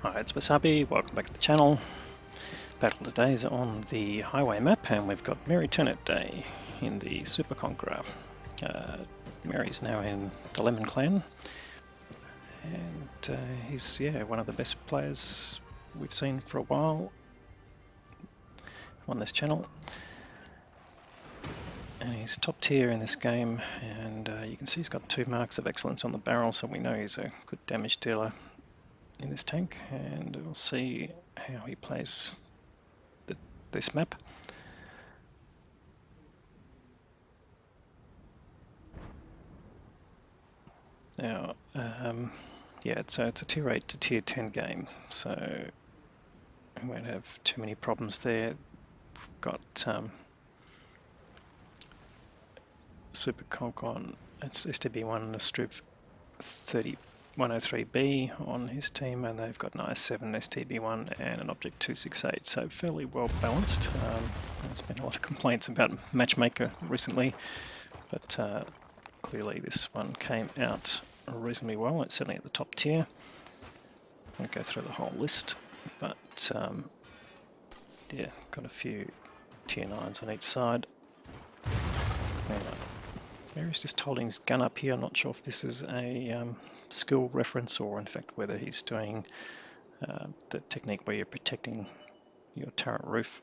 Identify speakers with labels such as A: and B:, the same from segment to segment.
A: Hi, it's Wasabi. Welcome back to the channel. Battle today is on the highway map, and we've got MerryTurnipDay in the Super Conqueror. Merry's now in the Lemon Clan, and he's one of the best players we've seen for a while on this channel. And he's top tier in this game, and you can see he's got 2 marks of excellence on the barrel, so we know he's a good damage dealer in this tank, and we'll see how he plays this map. Now, so it's a tier 8 to tier 10 game, so we won't have too many problems there. We've got Super Conk on, it's STB1 and a Strip 103B on his team, and they've got an IS-7 STB1 and an Object 268, so fairly well balanced. There's been a lot of complaints about Matchmaker recently, but clearly this one came out reasonably well. It's certainly at the top tier. I won't go through the whole list, but yeah, got a few tier 9s on each side. Merry's just holding his gun up here. I'm not sure if this is a skill reference or in fact whether he's doing the technique where you're protecting your turret roof.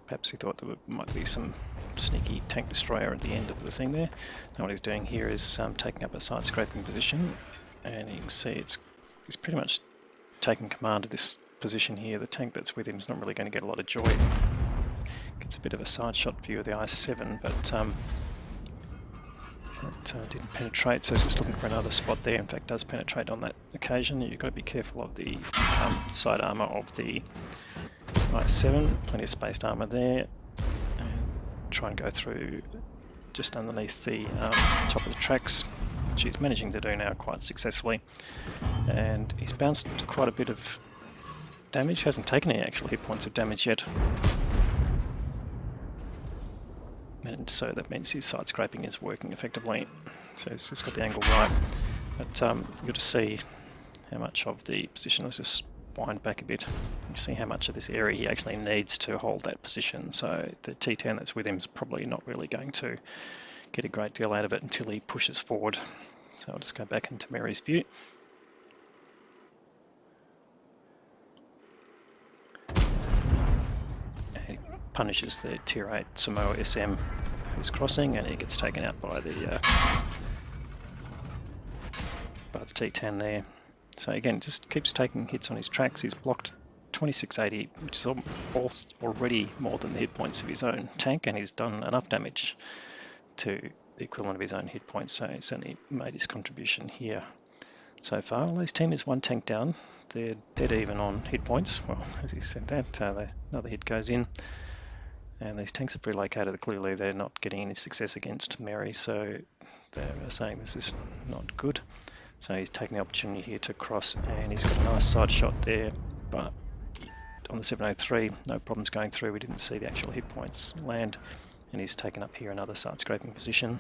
A: Perhaps he thought there might be some sneaky tank destroyer at the end of the thing there. Now what he's doing here is taking up a side scraping position, and you can see he's pretty much taking command of this position here. The tank that's with him is not really going to get a lot of joy. Gets a bit of a side shot view of the IS-7, but it didn't penetrate, so he's just looking for another spot there. In fact, does penetrate on that occasion. You've got to be careful of the side armour of the IS-7. Plenty of spaced armour there, and try and go through just underneath the top of the tracks, which he's managing to do now quite successfully. And he's bounced quite a bit of damage. Hasn't taken any actual hit points of damage yet. And so that means his side scraping is working effectively. So he's just got the angle right. But you've got to see how much of the position. Let's just wind back a bit and see how much of this area he actually needs to hold that position. So the T10 that's with him is probably not really going to get a great deal out of it until he pushes forward. So I'll just go back into Merry's view. Punishes the tier 8 Samoa SM who's crossing, and he gets taken out by the T10 there. So again, just keeps taking hits on his tracks. He's blocked 2680, which is already more than the hit points of his own tank, and he's done enough damage to the equivalent of his own hit points. So he's certainly made his contribution here so far. Well, his team is 1 tank down. They're dead even on hit points. Well, as he said that, another hit goes in. And these tanks are relocated. Clearly they're not getting any success against Merry, so they're saying this is not good. So he's taking the opportunity here to cross, and he's got a nice side shot there, but on the 703, no problems going through. We didn't see the actual hit points land, and he's taken up here another side scraping position.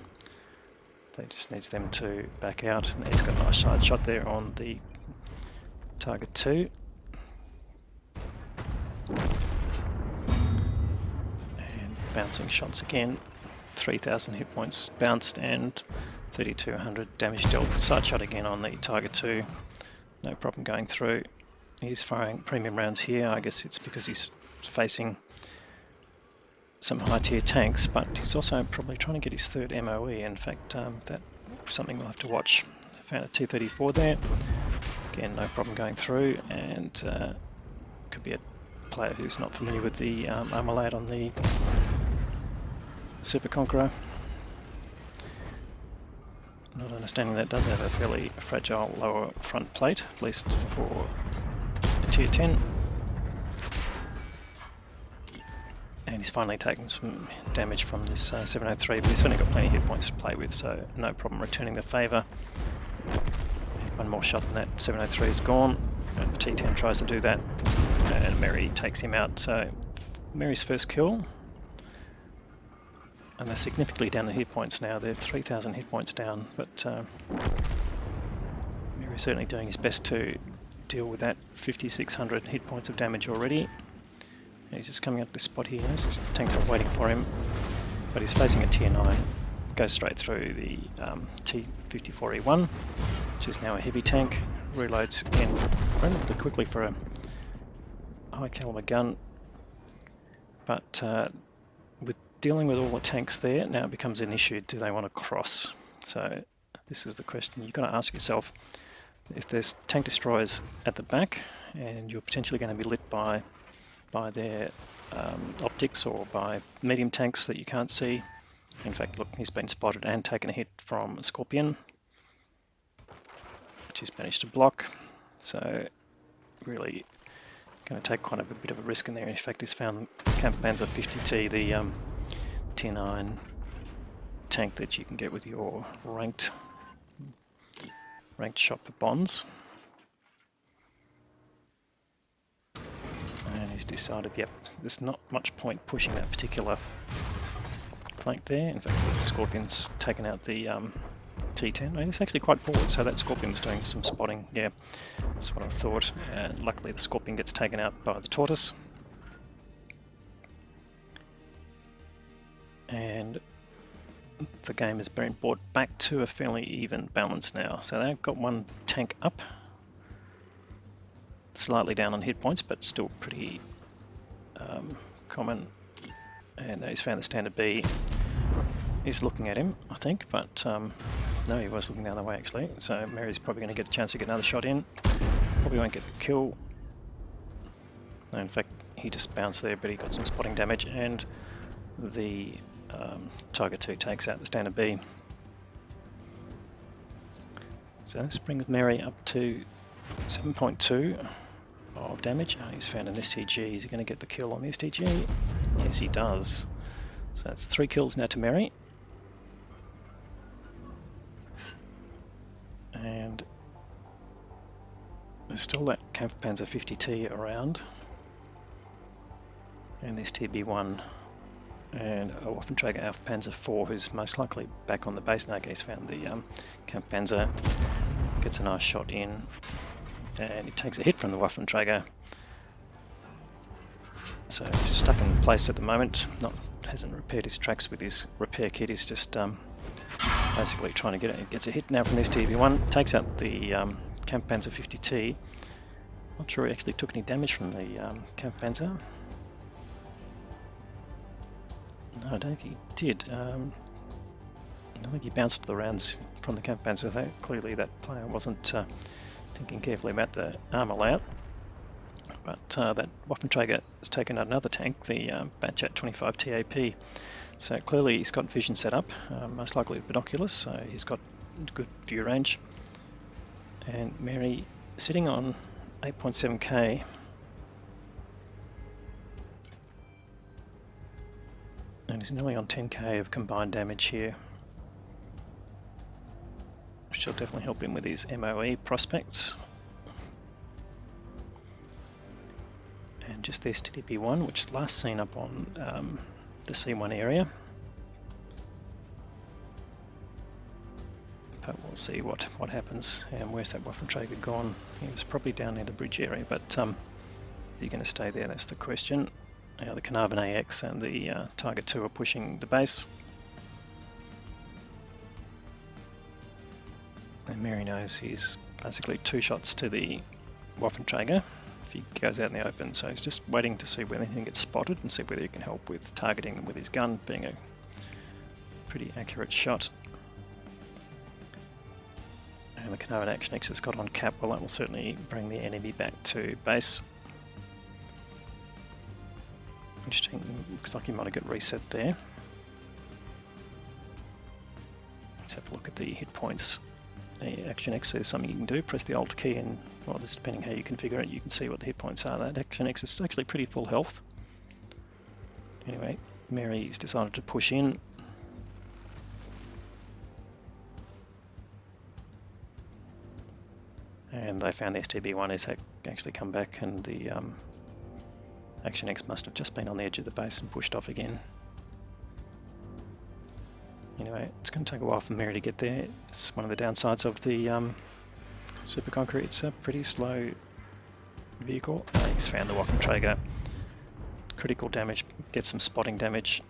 A: They just needs them to back out, and he's got a nice side shot there on the target 2. Bouncing shots again, 3,000 hit points bounced and 3,200 damage dealt. Side shot again on the target 2, no problem going through. He's firing premium rounds here. I guess it's because he's facing some high tier tanks, but he's also probably trying to get his 3rd MOE. In fact, that's something we'll have to watch. Found a 234 there. Again, no problem going through, and could be a player who's not familiar with the armor on the Super Conqueror. Not understanding that it does have a fairly fragile lower front plate, at least for a tier 10. And he's finally taken some damage from this 703, but he's certainly got plenty of hit points to play with, so no problem returning the favour. One more shot and that 703 is gone, and the T10 tries to do that, and Merry takes him out. So Merry's first kill. And they're significantly down the hit points now. They're 3,000 hit points down, but Merry's certainly doing his best to deal with that 5,600 hit points of damage already. And he's just coming up this spot here. His tanks are waiting for him, but he's facing a tier 9. Goes straight through the T-54E1, which is now a heavy tank. Reloads again relatively quickly for a high caliber gun, but with dealing with all the tanks there, now it becomes an issue. Do they want to cross? So this is the question you've got to ask yourself. If there's tank destroyers at the back and you're potentially going to be lit by their optics or by medium tanks that you can't see. In fact, look, he's been spotted and taken a hit from a Scorpion, which he's managed to block. So really going to take quite a bit of a risk in there. In fact, he's found Kampfpanzer 50T, the tier 9 tank that you can get with your ranked shop for bonds. And he's decided, yep, there's not much point pushing that particular flank there. In fact, the Scorpion's taken out the T10. And it's actually quite forward, so that Scorpion was doing some spotting. Yeah, that's what I thought. And luckily the Scorpion gets taken out by the Tortoise. And the game has been brought back to a fairly even balance now. So they've got one tank up, slightly down on hit points, but still pretty common. And he's found the standard B. He's looking at him, I think, but no, he was looking the other way actually. So Merry's probably going to get a chance to get another shot in. Probably won't get the kill. No, in fact, he just bounced there, but he got some spotting damage, and the Tiger 2 takes out the standard B. So this brings Merry up to 7.2 of damage. He's found an STG. Is he going to get the kill on the STG? Yes, he does. So that's 3 kills now to Merry. And there's still that Kampfpanzer 50T around. And this TB1. And a Waffenträger Panzer 4, who's most likely back on the base now. He's found the Kampfpanzer, gets a nice shot in, and he takes a hit from the Waffenträger. So he's stuck in place at the moment. Hasn't repaired his tracks with his repair kit. He's just basically trying to get it. Gets a hit now from this TB1. Takes out the Kampfpanzer 50T. Not sure he actually took any damage from the Kampfpanzer. No, I don't think he did. I think he bounced the rounds from the Kampfpanzer. Clearly that player wasn't thinking carefully about the armor layout. But that Waffenträger has taken out another tank, the Batchat 25 TAP. So clearly he's got vision set up, most likely with binoculars, so he's got good view range. And Merry sitting on 8.7k. And he's nearly on 10k of combined damage here, which will definitely help him with his MOE prospects. And just this TDP1, which is last seen up on the C1 area. But we'll see what happens. And where's that Waffenträger gone? He was probably down near the bridge area, but is he going to stay there? That's the question. Now the Carnarvon AX and the Tiger 2 are pushing the base. And Merry knows he's basically 2 shots to the Waffenträger if he goes out in the open, so he's just waiting to see whether anything gets spotted and see whether he can help with targeting with his gun, being a pretty accurate shot. And the Carnarvon Action X has got on cap. Well, that will certainly bring the enemy back to base. Interesting, looks like he might have got reset there. Let's have a look at the hit points. The Action X is something you can do. Press the Alt key and, well, this depending how you configure it, you can see what the hit points are. That Action X is actually pretty full health. Anyway, Merry's decided to push in. And they found the STB1 has actually come back, and the Action X must have just been on the edge of the base and pushed off again. Anyway, it's going to take a while for Merry to get there. It's one of the downsides of the Super Conqueror. It's a pretty slow vehicle. He's found the Waffenträger. Critical damage, get some spotting damage.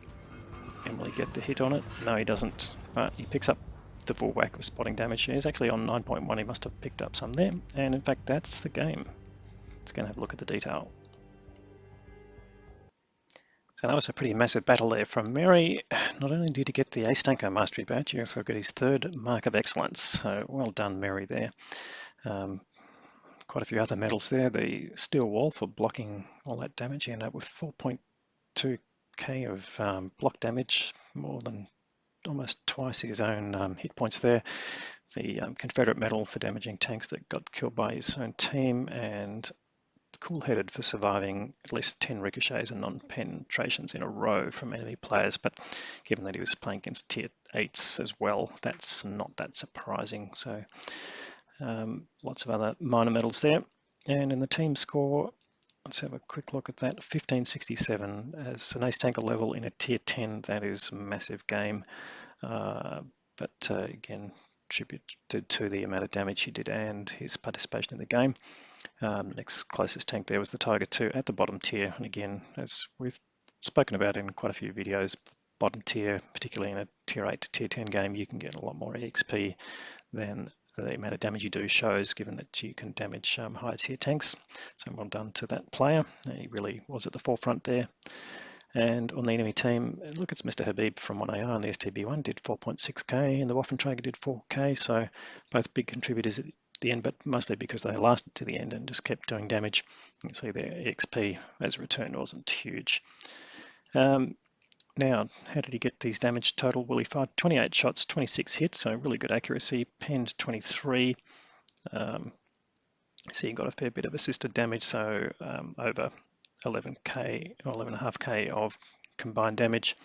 A: And will he get the hit on it? No, he doesn't, but he picks up the full whack of spotting damage. He's actually on 9.1, he must have picked up some there. And in fact, that's the game. Let's go and have a look at the detail. So that was a pretty massive battle there from Merry. Not only did he get the Ace Tanker Mastery badge, he also got his 3rd Mark of Excellence. So well done, Merry, there. Quite a few other medals there. The Steel Wall for blocking all that damage. He ended up with 4.2k of block damage, more than almost twice his own hit points there. The Confederate medal for damaging tanks that got killed by his own team, and cool-headed for surviving at least 10 ricochets and non-penetrations in a row from enemy players, but given that he was playing against tier 8s as well, that's not that surprising. So lots of other minor medals there. And in the team score, let's have a quick look at that. 1567 as an ace tanker level in a tier 10. That is a massive game, but again, tribute to the amount of damage he did and his participation in the game. Next closest tank there was the Tiger 2 at the bottom tier, and again, as we've spoken about in quite a few videos, bottom tier, particularly in a tier 8 to tier 10 game, you can get a lot more EXP than the amount of damage you do shows, given that you can damage higher tier tanks. So well done to that player. He really was at the forefront there. And on the enemy team, look, it's Mr. Habib from 1AR, and the STB1 did 4.6k, and the Waffenträger did 4k, so both big contributors at the end, but mostly because they lasted to the end and just kept doing damage. You can see their EXP as a return wasn't huge. Now, how did he get these damage total? Well, he fired 28 shots, 26 hits, so really good accuracy, penned 23. So he got a fair bit of assisted damage, so over 11k or 11.5k of combined damage.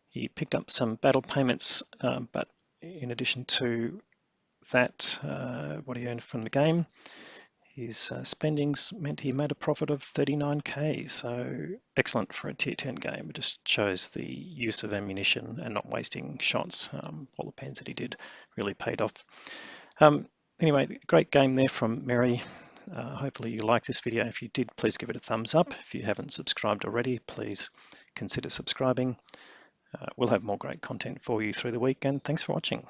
A: He picked up some battle payments, but in addition to that, what he earned from the game, his spendings meant he made a profit of 39k, so excellent for a tier 10 game. It just shows the use of ammunition and not wasting shots. All the pens that he did really paid off. Anyway, great game there from Merry. Hopefully you liked this video. If you did, please give it a thumbs up. If you haven't subscribed already, please consider subscribing. We'll have more great content for you through the week, and thanks for watching.